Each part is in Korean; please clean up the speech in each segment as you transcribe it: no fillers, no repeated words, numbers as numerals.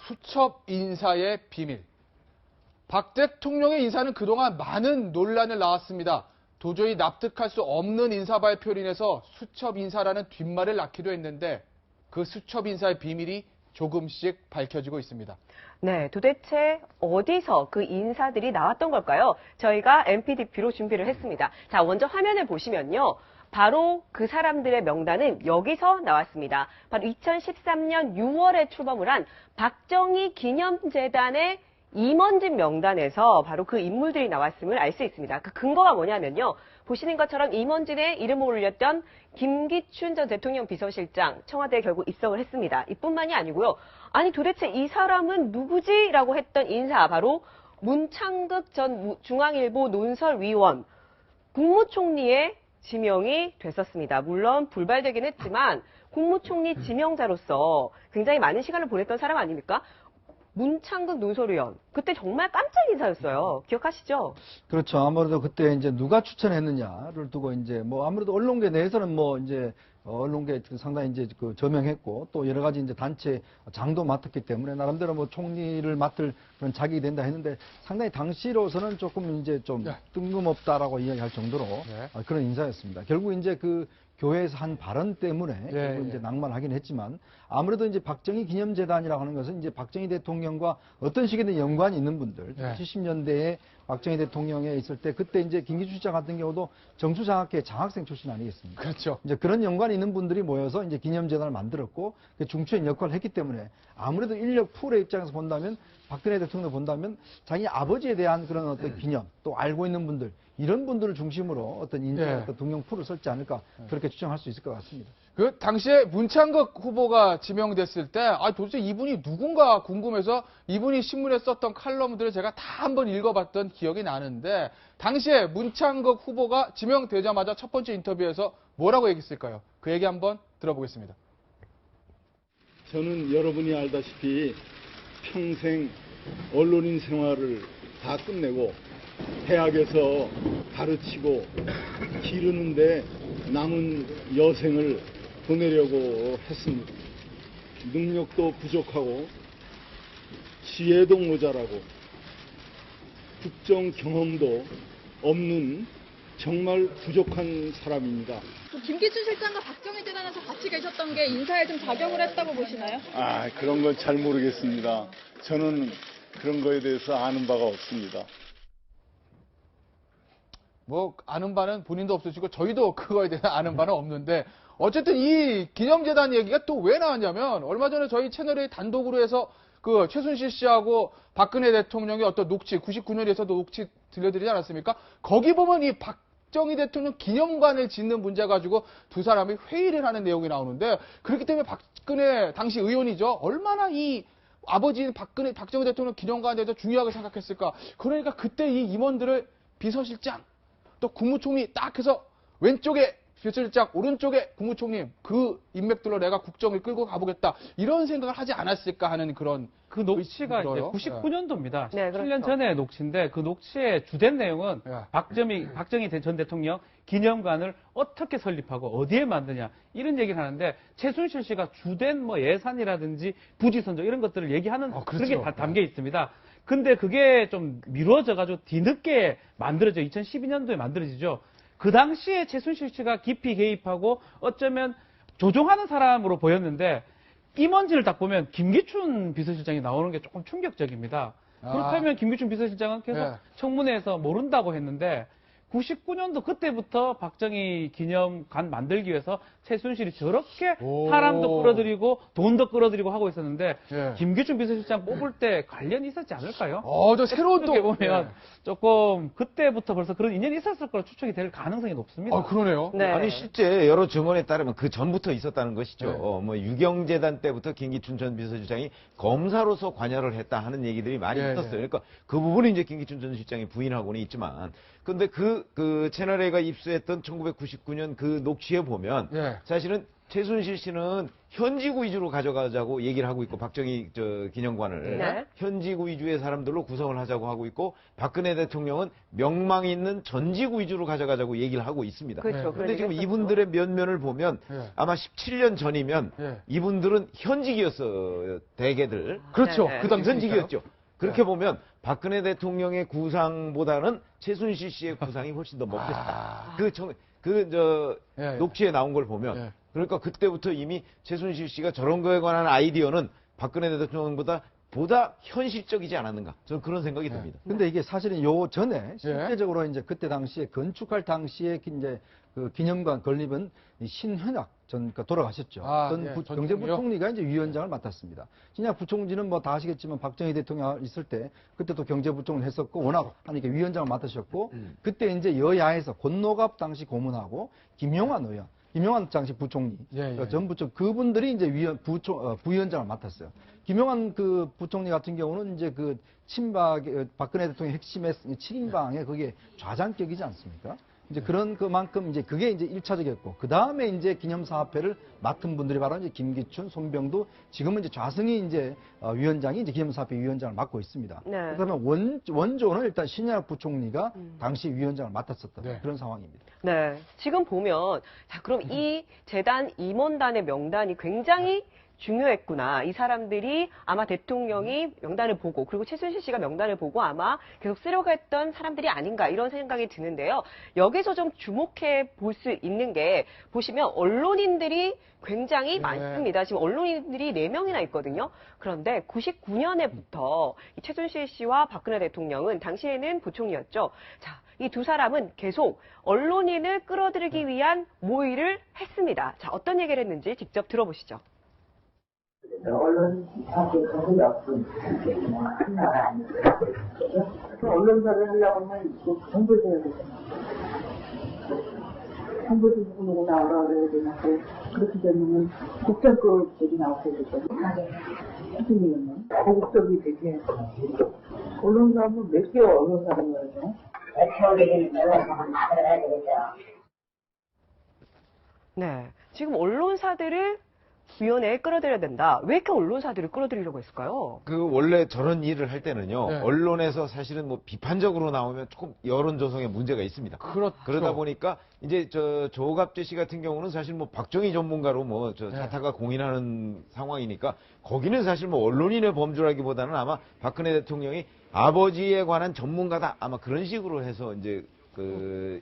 수첩 인사의 비밀. 박 대통령의 인사는 그동안 많은 논란을 낳았습니다. 도저히 납득할 수 없는 인사 발표로 인해서 수첩 인사라는 뒷말을 낳기도 했는데 그 수첩 인사의 비밀이 조금씩 밝혀지고 있습니다. 네, 도대체 어디서 그 인사들이 나왔던 걸까요? 저희가 MPDP로 준비를 했습니다. 자, 먼저 화면을 보시면요. 바로 그 사람들의 명단은 여기서 나왔습니다. 바로 2013년 6월에 출범을 한 박정희 기념재단의 임원진 명단에서 바로 그 인물들이 나왔음을 알 수 있습니다. 그 근거가 뭐냐면요. 보시는 것처럼 임원진의 이름을 올렸던 김기춘 전 대통령 비서실장 청와대에 결국 입성을 했습니다. 이뿐만이 아니고요. 아니 도대체 이 사람은 누구지? 라고 했던 인사 바로 문창극 전 중앙일보 논설위원 국무총리의 지명이 됐었습니다. 물론 불발되긴 했지만 국무총리 지명자로서 굉장히 많은 시간을 보냈던 사람 아닙니까? 문창극 논설위원. 그때 정말 깜짝 인사였어요. 기억하시죠? 그렇죠. 아무래도 그때 이제 누가 추천했느냐를 두고 이제 뭐 아무래도 언론계 내에서는 뭐 이제 언론계 상당히 이제 그 저명했고 또 여러 가지 이제 단체 장도 맡았기 때문에 나름대로 뭐 총리를 맡을 그런 자격이 된다 했는데 상당히 당시로서는 조금 이제 좀 뜬금없다라고 이야기할 정도로 그런 인사였습니다. 결국 이제 그 교회에서 한 발언 때문에 결국 이제 낙마하긴 했지만 아무래도 이제 박정희 기념재단이라고 하는 것은 이제 박정희 대통령과 어떤 식이든 연관이 있는 분들 70년대에 박정희 대통령에 있을 때 그때 이제 김기춘 실장 같은 경우도 정수장학회 장학생 출신 아니겠습니까? 그렇죠. 이제 그런 연관이 있는 분들이 모여서 이제 기념재단을 만들었고 그 중추의 역할을 했기 때문에 아무래도 인력 풀의 입장에서 본다면 박근혜 대통령을 본다면 자기 아버지에 대한 그런 어떤 기념 또 알고 있는 분들 이런 분들을 중심으로 어떤 인재 동영 풀을 설지 않을까 그렇게 추정할 수 있을 것 같습니다. 그 당시에 문창극 후보가 지명됐을 때 도대체 이분이 누군가 궁금해서 이분이 신문에 썼던 칼럼들을 제가 다 한번 읽어봤던 기억이 나는데 당시에 문창극 후보가 지명되자마자 첫 번째 인터뷰에서 뭐라고 얘기했을까요? 그 얘기 한번 들어보겠습니다. 저는 여러분이 알다시피 평생 언론인 생활을 다 끝내고 대학에서 가르치고 기르는데 남은 여생을 보내려고 했습니다. 능력도 부족하고 지혜도 모자라고 국정 경험도 없는 정말 부족한 사람입니다. 김기춘 실장과 박정희 재단에서 같이 계셨던 게 인사에 좀 작용을 했다고 보시나요? 그런 건 잘 모르겠습니다. 저는 그런 거에 대해서 아는 바가 없습니다. 뭐 아는 바는 본인도 없으시고 저희도 그거에 대해 아는 바는 없는데 어쨌든 이 기념재단 얘기가 또 왜 나왔냐면 얼마 전에 저희 채널에 단독으로 해서 그 최순실 씨하고 박근혜 대통령의 어떤 녹취 99년에서도 녹취 들려드리지 않았습니까? 거기 보면 이 박정희 대통령 기념관을 짓는 문제 가지고 두 사람이 회의를 하는 내용이 나오는데 그렇기 때문에 박근혜 당시 의원이죠. 얼마나 이 아버지인 박정희 대통령 기념관에 대해서 중요하게 생각했을까. 그러니까 그때 이 임원들을 비서실장 또 국무총리 딱 해서 왼쪽에 비서실장 오른쪽에 국무총리 그 인맥들로 내가 국정을 끌고 가보겠다 이런 생각을 하지 않았을까 하는 그런 그 녹취가 이제 들어요. 99년도입니다. 네, 7년 그렇죠. 전에 녹취인데 그 녹취의 주된 내용은 박정희 전 대통령 기념관을 어떻게 설립하고 어디에 만드냐 이런 얘기를 하는데 최순실 씨가 주된 뭐 예산이라든지 부지 선정 이런 것들을 얘기하는 그런 게 다 담겨 있습니다. 근데 그게 좀 미뤄져가지고 뒤늦게 만들어져 2012년도에 만들어지죠. 그 당시에 최순실 씨가 깊이 개입하고 어쩌면 조종하는 사람으로 보였는데 임원진을 딱 보면 김기춘 비서실장이 나오는 게 조금 충격적입니다. 그렇다면 김기춘 비서실장은 계속 청문회에서 모른다고 했는데 99년도 그때부터 박정희 기념관 만들기 위해서 최순실이 저렇게 사람도 끌어들이고 돈도 끌어들이고 하고 있었는데 김기춘 비서실장 뽑을 때 관련이 있었지 않을까요? 저 새로운 또 보면 조금 그때부터 벌써 그런 인연이 있었을 거라 추측이 될 가능성이 높습니다. 그러네요. 네. 아니 실제 여러 증언에 따르면 그 전부터 있었다는 것이죠. 뭐 유경재단 때부터 김기춘 전 비서실장이 검사로서 관여를 했다 하는 얘기들이 많이 있었어요. 그러니까 그 부분은 이제 김기춘 전 실장이 부인하고는 있지만, 근데 그 채널A가 입수했던 1999년 그 녹취에 보면 사실은 최순실 씨는 현지구 위주로 가져가자고 얘기를 하고 있고 박정희 기념관을 네. 현지구 위주의 사람들로 구성을 하자고 하고 있고 박근혜 대통령은 명망 있는 전지구 위주로 가져가자고 얘기를 하고 있습니다. 그렇죠. 그런데 지금 그런 이분들의 면면을 보면 예. 아마 17년 전이면 예. 이분들은 현직이었어요. 대개들. 그렇죠. 네, 네. 그 당시 현직이었죠. 그렇게 보면 박근혜 대통령의 구상보다는 최순실 씨의 구상이 훨씬 더 먹혔다. 예, 예. 녹취에 나온 걸 보면 예. 그러니까 그때부터 이미 최순실 씨가 저런 거에 관한 아이디어는 박근혜 대통령보다 현실적이지 않았는가. 저는 그런 생각이 듭니다. 근데 이게 사실은 요 전에 실제적으로 이제 그때 당시에 건축할 당시에 이제 그 기념관 건립은 이 신현악 그러니까 돌아가셨죠. 전 예, 경제부총리가 이제 위원장을 맡았습니다. 신현악 부총리는 뭐 다 아시겠지만 박정희 대통령 있을 때 그때도 경제부총리를 했었고 워낙 하니까 위원장을 맡으셨고 그때 이제 여야에서 권노갑 당시 고문하고 김용환 의원 김용환 당시 부총리, 예, 예. 전 부총 그분들이 이제 부위원장을 맡았어요. 김용환 그 부총리 같은 경우는 이제 그 친박 박근혜 대통령 핵심의 7인방에 그게 좌장격이지 않습니까? 이제 그런 그만큼 이제 그게 이제 1차적이었고 그 다음에 이제 기념사업회를 맡은 분들이 바로 이제 김기춘, 손병도 지금은 이제 좌승희 이제 위원장이 이제 기념사업회 위원장을 맡고 있습니다. 네. 그러면 원조는 일단 신현악 부총리가 당시 위원장을 맡았었던 네. 그런 상황입니다. 네. 지금 보면, 자, 그럼 이 재단 임원단의 명단이 굉장히 중요했구나. 이 사람들이 아마 대통령이 명단을 보고, 그리고 최순실 씨가 명단을 보고 아마 계속 쓰려고 했던 사람들이 아닌가, 이런 생각이 드는데요. 여기서 좀 주목해 볼 수 있는 게, 보시면 언론인들이 굉장히 많습니다. 지금 언론인들이 4명이나 있거든요. 그런데 99년에부터 최순실 씨와 박근혜 대통령은 당시에는 부총리였죠. 자, 이 두 사람은 계속 언론인을 끌어들이기 위한 모의를 했습니다. 자, 어떤 얘기를 했는지 직접 들어보시죠. 언론사에서 거의 없은 큰 나라 아니고요. 언론사를 하려고 하면 정보를 해야 되잖아요. 정보도 누구 나오라 그래야 되나. 그렇게 되면 국정급들이 나오게 되죠. 수준이면 고급적이 되게 언론사는 몇 개월 언론사를 말이죠. 네. 지금 언론사들을 위원회에 끌어들여야 된다. 왜 이렇게 언론사들을 끌어들이려고 했을까요? 원래 저런 일을 할 때는요. 네. 언론에서 사실은 뭐 비판적으로 나오면 조금 여론 조성에 문제가 있습니다. 그렇죠. 그러다 보니까 이제 조갑재 씨 같은 경우는 사실 뭐 박정희 전문가로 네. 사타가 공인하는 상황이니까 거기는 사실 뭐 언론인의 범주라기보다는 아마 박근혜 대통령이 아버지에 관한 전문가다 아마 그런 식으로 해서 이제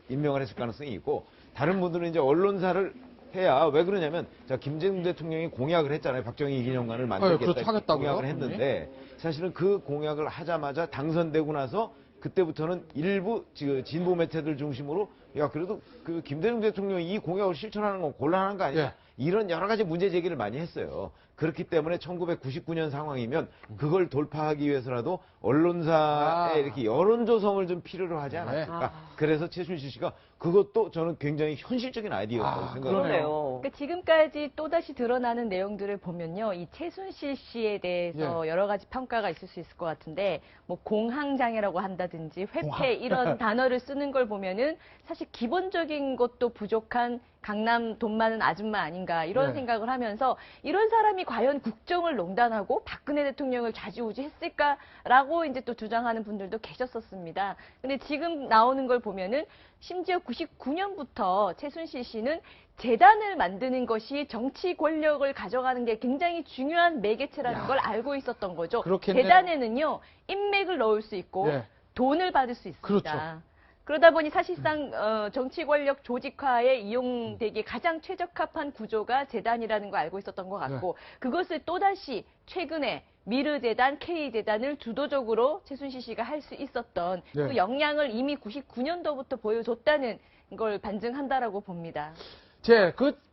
임명을 했을 가능성이 있고 다른 분들은 이제 언론사를 해야 왜 그러냐면 김대중 대통령이 공약을 했잖아요. 박정희 기념관을 만들겠다 그렇죠. 하겠다고요. 공약을 했는데 사실은 그 공약을 하자마자 당선되고 나서 그때부터는 일부 진보 매체들 중심으로 야 그래도 그 김대중 대통령이 이 공약을 실천하는 건 곤란한 거 아니냐 예. 이런 여러 가지 문제 제기를 많이 했어요. 그렇기 때문에 1999년 상황이면 그걸 돌파하기 위해서라도 언론사에 이렇게 여론 조성을 좀 필요로 하지 않았을까. 그래서 최순실 씨가 그것도 저는 굉장히 현실적인 아이디어였다고 생각해요. 그러네요. 그러니까 지금까지 또다시 드러나는 내용들을 보면요. 이 최순실 씨에 대해서 여러 가지 평가가 있을 수 있을 것 같은데 뭐 공황장애라고 한다든지 회폐 이런 단어를 쓰는 걸 보면은 사실 기본적인 것도 부족한 강남 돈 많은 아줌마 아닌가 이런 생각을 하면서 이런 사람이 과연 국정을 농단하고 박근혜 대통령을 좌지우지했을까라고 이제 또 주장하는 분들도 계셨었습니다. 근데 지금 나오는 걸 보면은 심지어 99년부터 최순실 씨는 재단을 만드는 것이 정치 권력을 가져가는 게 굉장히 중요한 매개체라는 걸 알고 있었던 거죠. 그렇겠네요. 재단에는요, 인맥을 넣을 수 있고 돈을 받을 수 있습니다. 그렇죠. 그러다 보니 사실상 정치 권력 조직화에 이용되기에 가장 최적합한 구조가 재단이라는 걸 알고 있었던 것 같고 그것을 또다시 최근에 미르재단, K재단을 주도적으로 최순실 씨가 할 수 있었던 그 역량을 이미 99년도부터 보여줬다는 걸 반증한다라고 봅니다.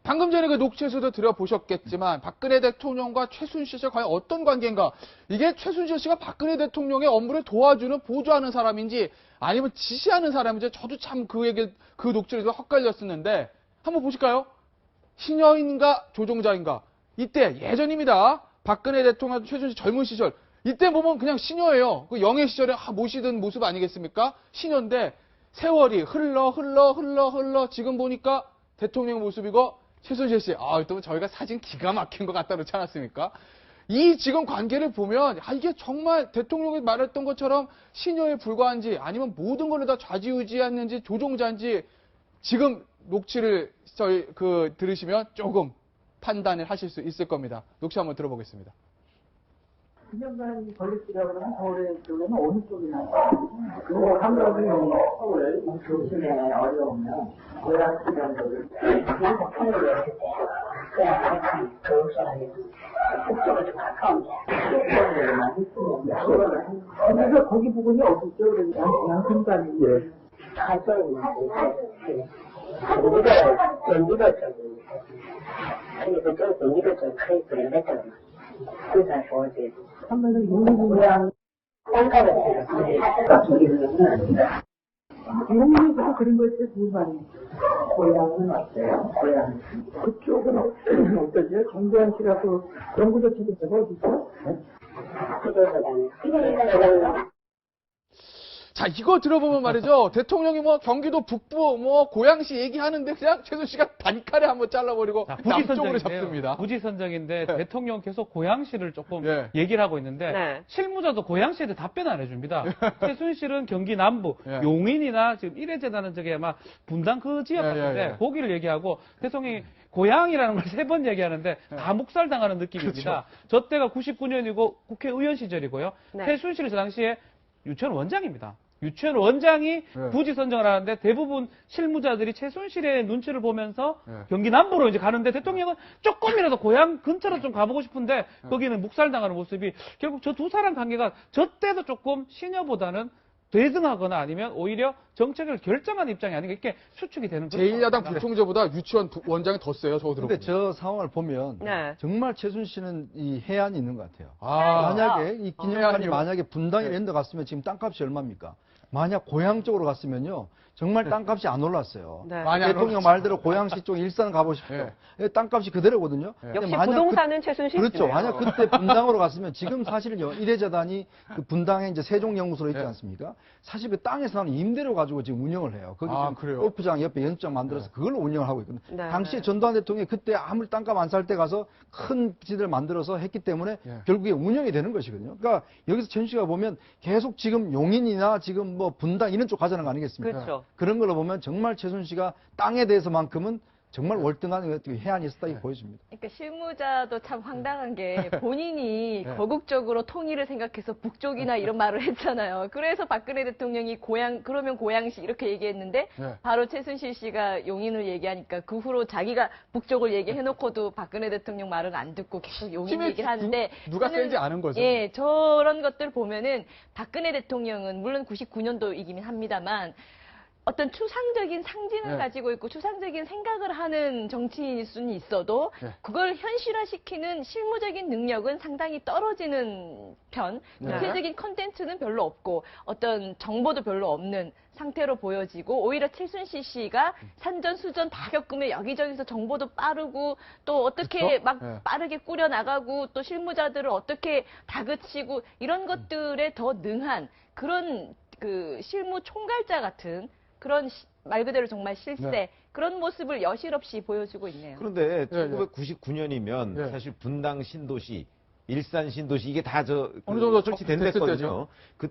방금 전에 그 녹취에서도 들어보셨겠지만 박근혜 대통령과 최순실 씨가 과연 어떤 관계인가? 이게 최순실 씨가 박근혜 대통령의 업무를 도와주는 보조하는 사람인지 아니면 지시하는 사람인지 저도 참 그 녹취에서 헛갈렸었는데 한번 보실까요? 신여인가 조종자인가? 이때 예전입니다. 박근혜 대통령 최순실 젊은 시절 이때 보면 그냥 시녀예요. 그 영예 시절에 모시던 모습 아니겠습니까? 시녀인데 세월이 흘러 지금 보니까 대통령 모습이고 최순실 씨, 또 저희가 사진 기가 막힌 것 갖다 놓지 않았습니까? 이 지금 관계를 보면, 이게 정말 대통령이 말했던 것처럼 신여에 불과한지, 아니면 모든 걸 다 좌지우지했는지, 조종자인지, 지금 녹취를 들으시면 조금 판단을 하실 수 있을 겁니다. 녹취 한번 들어보겠습니다. 기념관이 걸렸으라고 그러면 서울의 쪽에는 어느 쪽이나? 그거 한가지 서울 교실에 어려우면 고향 기념도를 그래서 통일을 했을 때 그냥 교육사람이 국적을 좀 가까운데 국적으로만 했으면 그래서 거기 부분이 어디죠? 양승관이 가정이 연기가 좀 그래서 좀 연기가 좀 크레이트를 냈잖아. 会再说这个，他们的营业不良，尴尬的是，용인에서 그런 거에 불만이 고향은 어때요? 고향 그쪽은 어떠세요? 정재환 씨가 그 연구소 측에서 어디죠? 자, 이거 들어보면 말이죠. 대통령이 뭐 경기도 북부 뭐 고양시 얘기하는데 그냥 최순실씨가 단칼에 한번 잘라버리고 남쪽으로 잡습니다. 부지선정인데 대통령 계속 고양시를 조금 예. 얘기를 하고 있는데 네. 실무자도 고양시에 대해 답변 안 해줍니다. 최순실은 경기 남부 예. 용인이나 지금 이래재단은 저게 아마 분당 그 지역 같은데 예. 거기를 얘기하고 대통령이 고양이라는 걸 3번 얘기하는데 다 묵살당하는 느낌입니다. 저 때가 99년이고 국회의원 시절이고요. 네. 최순실은 저 당시에 유치원 원장입니다. 유치원 원장이 부지 선정을 하는데 대부분 실무자들이 최순실의 눈치를 보면서 경기 남부로 이제 가는데 대통령은 조금이라도 고향 근처로 좀 가보고 싶은데 거기는 묵살당하는 모습이 결국 저 두 사람 관계가 저 때도 조금 신여보다는 대등하거나 아니면 오히려 정책을 결정하는 입장이 아닌가 이렇게 추측이 되는 거죠. 제1야당 부총재보다 유치원 원장이 더 세요. 저거 들어보면. 근데 저 상황을 보면 네. 정말 최순실은 이 해안이 있는 것 같아요. 아, 만약에 이 기념관이 해안이요? 만약에 분당에 랜드 갔으면 지금 땅값이 얼마입니까? 만약 고향 쪽으로 갔으면요. 정말 땅값이 안 올랐어요. 네. 많이 안 대통령 올랐죠. 말대로 고양시 쪽 일산 가보십시오. 땅값이 그대로거든요. 근데 역시 만약 부동산은 최순실 그렇죠. 씨네요. 만약 그때 분당으로 갔으면 지금 사실은요. 이래재단이 그 분당에 이제 세종연구소로 있지 않습니까? 사실 그 땅에서 나는 임대료 가지고 지금 운영을 해요. 거기 지금 그래요? 골프장 옆에 연습장 만들어서 그걸로 운영을 하고 있거든요. 네. 당시에 전두환 대통령이 그때 아무리 땅값 안 살 때 가서 큰 지대를 만들어서 했기 때문에 결국에 운영이 되는 것이거든요. 그러니까 여기서 최순 씨가 보면 계속 지금 용인이나 지금 뭐 분당 이런 쪽 가자는 거 아니겠습니까? 그렇죠. 그런 걸로 보면 정말 최순 씨가 땅에 대해서만큼은 정말 월등한 해안이 있었다 이렇게 보여집니다. 그러니까 실무자도 참 황당한 게 본인이 거국적으로 통일을 생각해서 북쪽이나 이런 말을 했잖아요. 그래서 박근혜 대통령이 그러면 고양시 이렇게 얘기했는데 바로 최순실 씨가 용인을 얘기하니까 그 후로 자기가 북쪽을 얘기해놓고도 박근혜 대통령 말은 안 듣고 계속 용인 얘기를 하는데 누가 저는- 센지 아는 거죠. 예, 저런 것들 보면은 박근혜 대통령은 물론 99년도이긴 합니다만 어떤 추상적인 상징을 가지고 있고 추상적인 생각을 하는 정치인일 수는 있어도 그걸 현실화시키는 실무적인 능력은 상당히 떨어지는 편, 구체적인 컨텐츠는 별로 없고 어떤 정보도 별로 없는 상태로 보여지고 오히려 최순실 씨가 산전수전 다 겪으며 여기저기서 정보도 빠르고 또 어떻게 막 빠르게 꾸려나가고 또 실무자들을 어떻게 다그치고 이런 것들에 더 능한 그런 그 실무 총괄자 같은 그런 말 그대로 정말 실세 그런 모습을 여실없이 보여주고 있네요. 그런데 1999년이면 네. 사실 분당 신도시, 일산 신도시 이게 다 어느 정도 설치됐거든요. 됐을 때죠.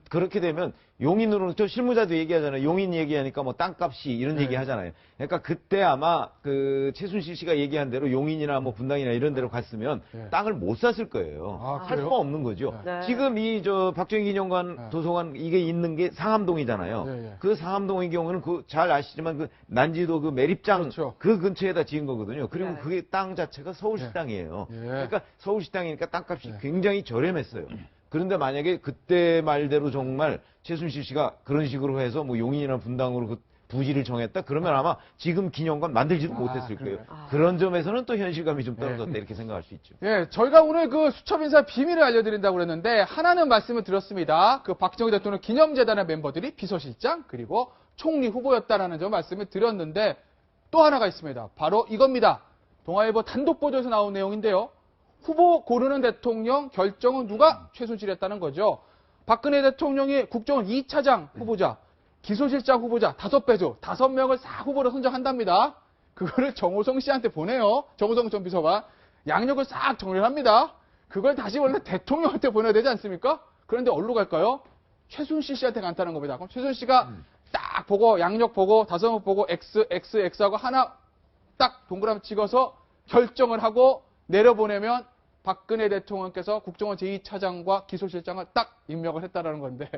그렇게 되면 용인으로 저 실무자도 얘기하잖아요. 용인 얘기하니까 뭐 땅값이 이런 얘기 하잖아요. 그러니까 그때 아마 그 최순실 씨가 얘기한 대로 용인이나 뭐 분당이나 이런 데로 갔으면 땅을 못 샀을 거예요. 할 수가 없는 거죠. 지금 이 박정희 기념관 도서관 이게 있는 게 상암동이잖아요. 그 상암동의 경우는 그 잘 아시지만 그 난지도 그 매립장 그렇죠. 그 근처에다 지은 거거든요. 그리고 그게 땅 자체가 서울시 땅이에요. 예. 그러니까 서울시 땅이니까 땅값이 굉장히 저렴했어요. 그런데 만약에 그때 말대로 정말 최순실 씨가 그런 식으로 해서 뭐 용인이나 분당으로 그 부지를 정했다? 그러면 아마 지금 기념관 만들지도 못했을 거예요. 그런 점에서는 또 현실감이 좀 떨어졌다 이렇게 생각할 수 있죠. 예, 저희가 오늘 그 수첩 인사 비밀을 알려드린다고 그랬는데 하나는 말씀을 드렸습니다. 그 박정희 대통령 기념재단의 멤버들이 비서실장 그리고 총리 후보였다라는 점 말씀을 드렸는데 또 하나가 있습니다. 바로 이겁니다. 동아일보 단독 보도에서 나온 내용인데요. 후보 고르는 대통령 결정은 누가 최순실이었다는 거죠. 박근혜 대통령이 국정원 2차장 후보자, 기소실장 후보자 5배조, 5명을 4후보로 선정한답니다. 그거를 정호성 씨한테 보내요. 정호성 전 비서가 양력을 싹 정리를 합니다. 그걸 다시 원래 대통령한테 보내야 되지 않습니까? 그런데 어디로 갈까요? 최순실 씨한테 간다는 겁니다. 그럼 최순실 씨가 딱 보고 양력 보고 다섯 보고 X하고 하나 딱 동그라미 찍어서 결정을 하고 내려보내면 박근혜 대통령께서 국정원 제2차장과 기소실장을 딱 임명을 했다라는 건데,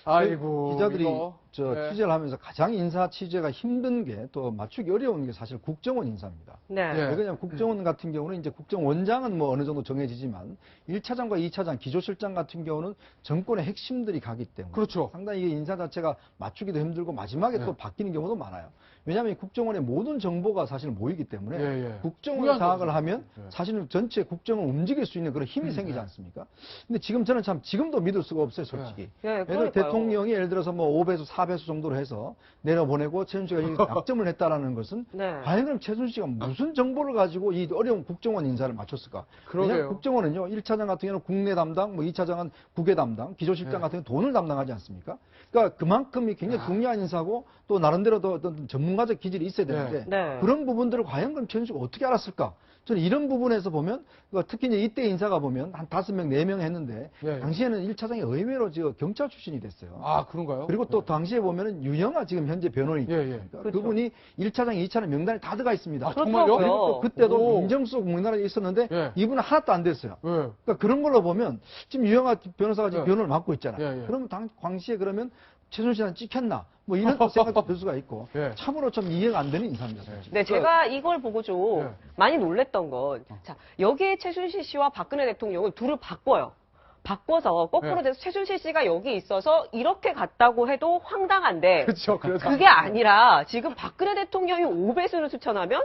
아이고. 기자들이 이거, 저 취재를 하면서 가장 인사 취재가 힘든 게 또 맞추기 어려운 게 사실 국정원 인사입니다. 네. 예. 왜냐하면 국정원 같은 경우는 이제 국정원장은 뭐 어느 정도 정해지지만 1차장과 2차장, 기조실장 같은 경우는 정권의 핵심들이 가기 때문에 그렇죠. 상당히 이게 인사 자체가 맞추기도 힘들고 마지막에 또 바뀌는 경우도 많아요. 왜냐하면 국정원의 모든 정보가 사실 모이기 때문에 국정원 중요한 장악을 거죠. 하면 사실은 전체 국정을 움직일 수 있는 그런 힘이 생기지 않습니까? 근데 지금 저는 참 지금도 믿을 수가 없어요, 솔직히. 예를 들어 대통령이 예를 들어서 뭐 5배수, 4배수 정도로 해서 내려보내고 최순실씨가 약점을 했다라는 것은 과연 그럼 최순실씨가 무슨 정보를 가지고 이 어려운 국정원 인사를 맞췄을까? 왜냐하면 국정원은요, 1차장 같은 경우는 국내 담당, 뭐 2차장은 국외 담당, 기조실장 같은 경우는 돈을 담당하지 않습니까? 그러니까 그만큼이 굉장히 중요한 인사고 또 나름대로도 어떤 전문가적 기질이 있어야 되는데 그런 부분들을 과연 그럼 최순실씨가 어떻게 알았을까? 저는 이런 부분에서 보면 특히 이제 이때 인사가 보면 한 5명, 4명 했는데 당시에는 1차장이 의외로 경찰 출신이 됐어요. 아, 그런가요? 그리고 또 당시에 보면은 유영아 지금 현재 변호인이 있습니다. 그분이 1차장, 2차장 명단에 다 들어가 있습니다. 아, 정말요? 그리고 또 그때도 민정수석 명단에 있었는데 이분은 하나도 안 됐어요. 그러니까 그런 걸로 보면 지금 유영아 변호사가 지금 변호를 맡고 있잖아요. 그러면 당시에 그러면 최순실한테 찍혔나? 뭐 이런 생각도 들 수가 있고 참으로 좀 이해가 안 되는 인사입니다. 네, 제가 이걸 보고 좀 많이 놀랬던 건 자, 여기에 최순실 씨와 박근혜 대통령은 둘을 바꿔요. 바꿔서 거꾸로 돼서 최순실 씨가 여기 있어서 이렇게 갔다고 해도 황당한데 그렇죠. 그게 아니라 지금 박근혜 대통령이 5배수를 추천하면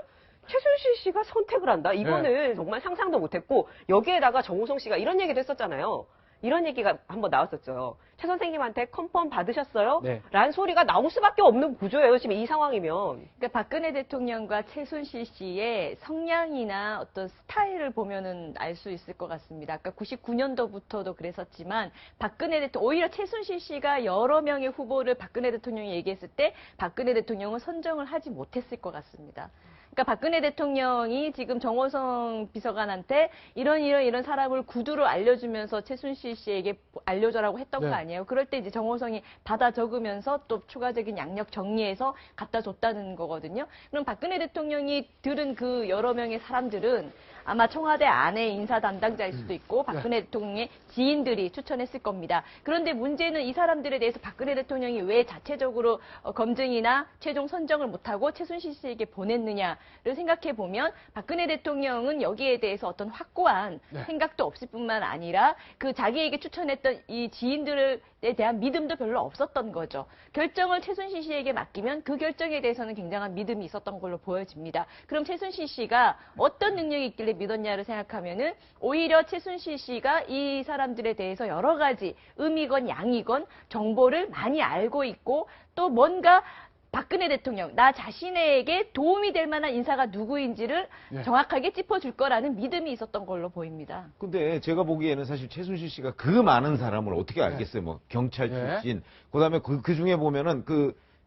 최순실 씨가 선택을 한다? 이거는 정말 상상도 못했고 여기에다가 정호성 씨가 이런 얘기도 했었잖아요. 이런 얘기가 한번 나왔었죠. 최 선생님한테 컨펌 받으셨어요? 라는 소리가 나올 수밖에 없는 구조예요. 지금 이 상황이면. 그러니까 박근혜 대통령과 최순실 씨의 성향이나 어떤 스타일을 보면은 알 수 있을 것 같습니다. 아까 99년도부터도 그랬었지만 박근혜 대통령 오히려 최순실 씨가 여러 명의 후보를 박근혜 대통령이 얘기했을 때 박근혜 대통령은 선정을 하지 못했을 것 같습니다. 그러니까 박근혜 대통령이 지금 정호성 비서관한테 이런 사람을 구두로 알려주면서 최순실 씨에게 알려줘라고 했던 거 아니에요. 그럴 때 이제 정호성이 받아 적으면서 또 추가적인 양력 정리해서 갖다 줬다는 거거든요. 그럼 박근혜 대통령이 들은 그 여러 명의 사람들은 아마 청와대 안에 인사 담당자일 수도 있고 박근혜 대통령의 지인들이 추천했을 겁니다. 그런데 문제는 이 사람들에 대해서 박근혜 대통령이 왜 자체적으로 검증이나 최종 선정을 못하고 최순실 씨에게 보냈느냐를 생각해 보면 박근혜 대통령은 여기에 대해서 어떤 확고한 생각도 없을 뿐만 아니라 그 자기에게 추천했던 이 지인들에 대한 믿음도 별로 없었던 거죠. 결정을 최순실 씨에게 맡기면 그 결정에 대해서는 굉장한 믿음이 있었던 걸로 보여집니다. 그럼 최순실 씨가 어떤 능력이 있길래 믿었냐를 생각하면은 오히려 최순실 씨가 이 사람들에 대해서 여러 가지 음이건 양이건 정보를 많이 알고 있고 또 뭔가 박근혜 대통령, 나 자신에게 도움이 될 만한 인사가 누구인지를 정확하게 짚어줄 거라는 믿음이 있었던 걸로 보입니다. 근데 제가 보기에는 사실 최순실 씨가 그 많은 사람을 어떻게 알겠어요? 뭐 경찰 출신, 그다음에 그 중에 보면은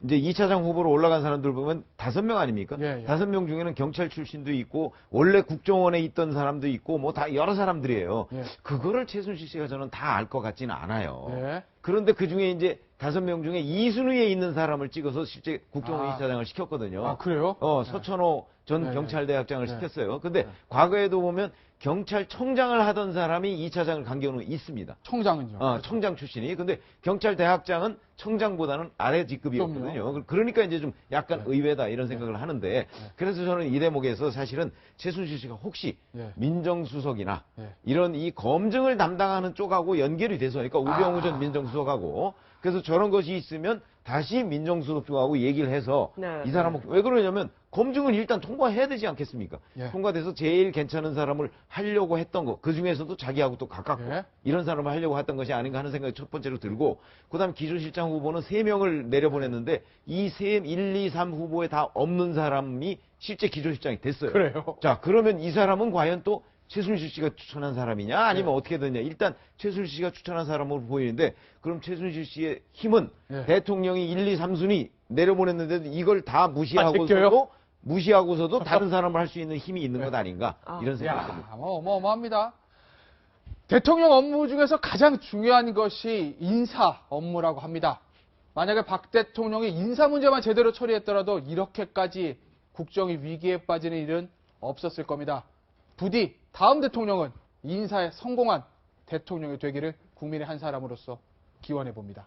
이제 2차장 후보로 올라간 사람들 보면 5명 아닙니까? 5명 중에는 경찰 출신도 있고 원래 국정원에 있던 사람도 있고 뭐 다 여러 사람들이에요. 그거를 최순실 씨가 저는 다 알 것 같지는 않아요. 그런데 그 중에 이제 5명 중에 2순위에 있는 사람을 찍어서 실제 국정원 2차장을 시켰거든요. 아, 그래요? 서천호 전 경찰대학장을 시켰어요. 근데 과거에도 보면 경찰청장을 하던 사람이 2차장을 간 경우는 있습니다. 청장은요? 청장 출신이. 근데 경찰대학장은 청장보다는 아래 직급이었거든요. 그러니까 이제 좀 약간 의외다 이런 생각을 하는데 그래서 저는 이 대목에서 사실은 최순실 씨가 혹시 민정수석이나 이런 이 검증을 담당하는 쪽하고 연결이 돼서 그러니까 우병우 전 민정수석하고 그래서 저런 것이 있으면 다시 민정수석 쪽하고 얘기를 해서 이 사람은 왜 그러냐면 검증은 일단 통과해야 되지 않겠습니까? 통과돼서 제일 괜찮은 사람을 하려고 했던 거, 그 중에서도 자기하고 또 가깝고 이런 사람을 하려고 했던 것이 아닌가 하는 생각이 첫 번째로 들고 그다음에 기조실장 후보는 3명을 내려보냈는데 이 1, 2, 3 후보에 다 없는 사람이 실제 기조실장이 됐어요. 그래요? 자, 그러면 이 사람은 과연 또 최순실 씨가 추천한 사람이냐 아니면 어떻게 되냐. 일단 최순실 씨가 추천한 사람으로 보이는데 그럼 최순실 씨의 힘은 대통령이 1, 2, 3순위 내려보냈는데도 이걸 다 무시하고서도 무시하고서도 다른 사람을 할 수 있는 힘이 있는 것 아닌가 이런 생각이 듭니다. 야, 어마어마합니다. 대통령 업무 중에서 가장 중요한 것이 인사 업무라고 합니다. 만약에 박 대통령이 인사 문제만 제대로 처리했더라도 이렇게까지 국정이 위기에 빠지는 일은 없었을 겁니다. 부디 다음 대통령은 인사에 성공한 대통령이 되기를 국민의 한 사람으로서 기원해 봅니다.